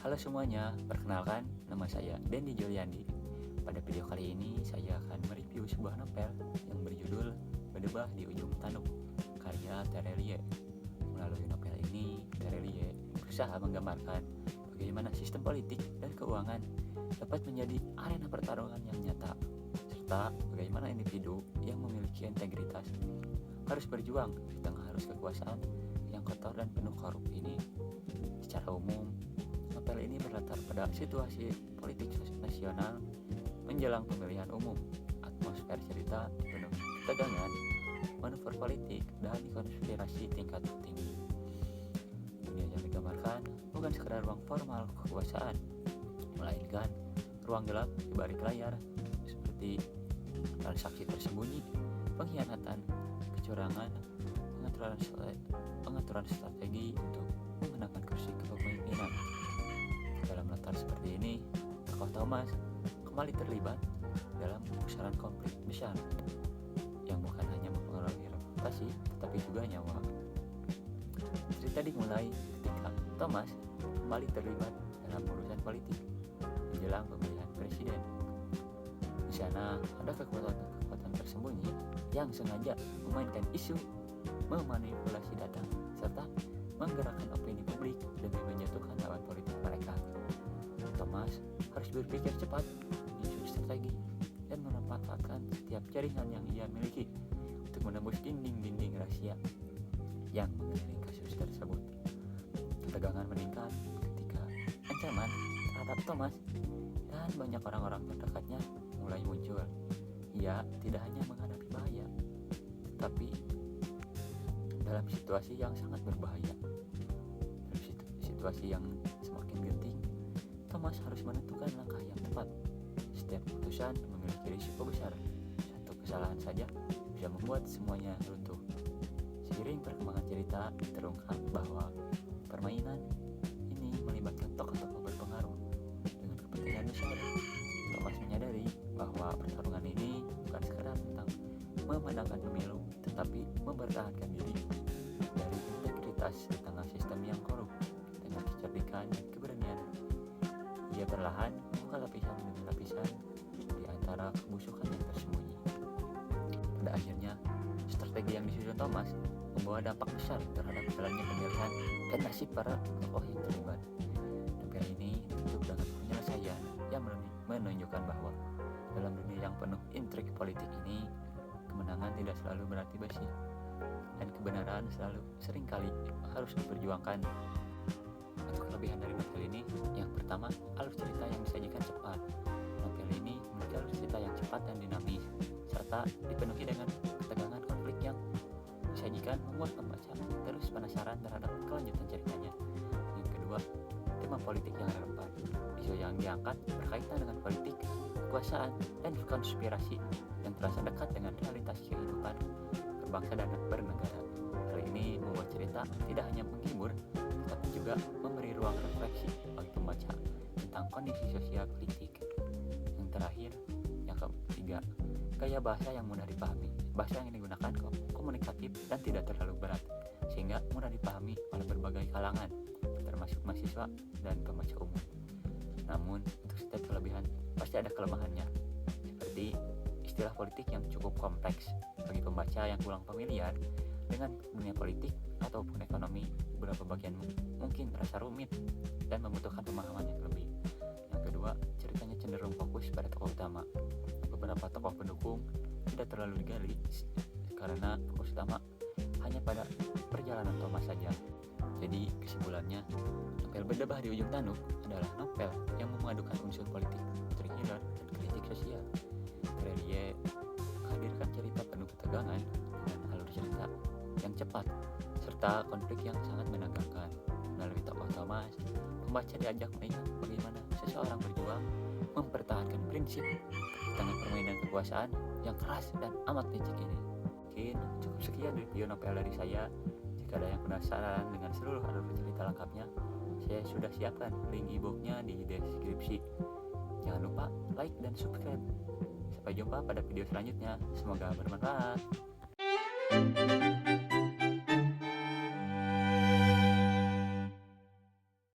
Halo semuanya, perkenalkan nama saya Dendi Juliandi. Pada video kali ini saya akan mereview sebuah novel yang berjudul Berdebah di Ujung Tanduk karya Terelie. Melalui novel ini, Terelie berusaha menggambarkan bagaimana sistem politik dan keuangan dapat menjadi arena pertarungan yang nyata, serta bagaimana individu yang memiliki integritas harus berjuang di tengah arus kekuasaan yang kotor dan penuh korup ini. Secara umum, novel ini berlatar pada situasi politik nasional menjelang pemilihan umum. Atmosfer cerita dipenuhi ketegangan, manuver politik, dan konspirasi tingkat tinggi. Dunia yang digambarkan bukan sekedar ruang formal kekuasaan, melainkan ruang gelap di balik layar, seperti transaksi tersembunyi, pengkhianatan, kecurangan, pengaturan strategi untuk memenangkan kursi kepemimpinan. Dalam latar seperti ini, tokoh Thomas kembali terlibat dalam pusaran konflik besar yang bukan hanya mempengaruhi reputasi tetapi juga nyawa. Cerita dimulai ketika Thomas kembali terlibat dalam urusan politik menjelang pemilihan presiden. Di sana ada kekuatan tersembunyi yang sengaja memainkan isu, memanipulasi data, serta menggerakkan opini publik demi menjatuhkan lawan politik mereka. Thomas harus berpikir cepat, menyusun strategi, dan memanfaatkan setiap jaringan yang ia miliki untuk menembus dinding-dinding rahasia yang mengelilingi kasus tersebut. Ketegangan meningkat ketika ancaman terhadap Thomas dan banyak orang-orang terdekatnya mulai muncul. Ia tidak hanya menghadapi bahaya, tetapi dalam situasi yang sangat berbahaya. Dalam situasi yang semakin genting, Thomas harus menentukan langkah yang tepat. Setiap keputusan memiliki risiko besar. Satu kesalahan saja bisa membuat semuanya runtuh. Seiring perkembangan cerita, terungkap bahwa permainan ini melibatkan tokoh-tokoh berpengaruh dengan kepentingan besar. Thomas menyadari bahwa pertarungan ini bukan sekedar tentang memenangkan pemilu, tetapi mempertahankan diri dari integritas di tengah sistem yang korup. Dengan kecerdikan dan keberanian, ia perlahan membuka lapisan demi lapisan di antara kebusukan yang tersembunyi. Pada akhirnya, strategi yang disusun Thomas membawa dampak besar terhadap jalannya pemilihan dan nasib para tokoh yang terlibat. Novel ini ditutup dengan penyelesaian yang menunjukkan bahwa dalam dunia yang penuh intrik politik ini, kemenangan tidak selalu berarti bersih, dan kebenaran seringkali harus diperjuangkan. Untuk kelebihan dari novel ini, yang pertama, alur cerita yang disajikan cepat. Novel ini memiliki alur cerita yang cepat dan dinamis, serta dipenuhi dengan ketegangan konflik yang disajikan membuat pembaca terus penasaran terhadap kelanjutan ceritanya. Yang kedua, tema politik yang relevan. Isu yang diangkat berkaitan dengan politik, kekuasaan, dan konspirasi yang terasa dekat dengan realitas kehidupan berbangsa dan bernegara. Hal ini membuat cerita tidak hanya menghibur, tetapi juga memberi ruang refleksi bagi pembaca tentang kondisi sosial politik. Yang terakhir, yang ketiga, gaya bahasa yang mudah dipahami. Bahasa yang digunakan komunikatif dan tidak terlalu berat, sehingga mudah dipahami oleh berbagai kalangan, termasuk mahasiswa dan pembaca umum. Namun, untuk setiap kelebihan pasti ada kelemahannya, seperti istilah politik yang cukup kompleks bagi pembaca yang kurang familiar dengan dunia politik ataupun ekonomi. Beberapa bagian mungkin terasa rumit dan membutuhkan pemahaman yang lebih. Yang kedua, ceritanya cenderung fokus pada tokoh utama. Beberapa tokoh pendukung tidak terlalu digali karena fokus utama hanya pada perjalanan Thomas saja. Jadi kesimpulannya, novel Berdebah di Ujung Tanduk adalah novel yang memadukan unsur politik, thriller, dan kritik sosial. Terelie menghadirkan cerita penuh ketegangan dengan alur cerita yang cepat serta konflik yang sangat menegangkan. Melalui tokoh Thomas, pembaca diajak melihat bagaimana seseorang berjuang mempertahankan prinsip di tengah permainan kekuasaan yang keras dan amat licik ini. Mungkin cukup sekian review novel dari saya. Jika ada yang penasaran dengan seluruh alur cerita lengkapnya, saya sudah siapkan link e-booknya di deskripsi. Jangan lupa like dan subscribe. Sampai jumpa pada video selanjutnya. Semoga bermanfaat.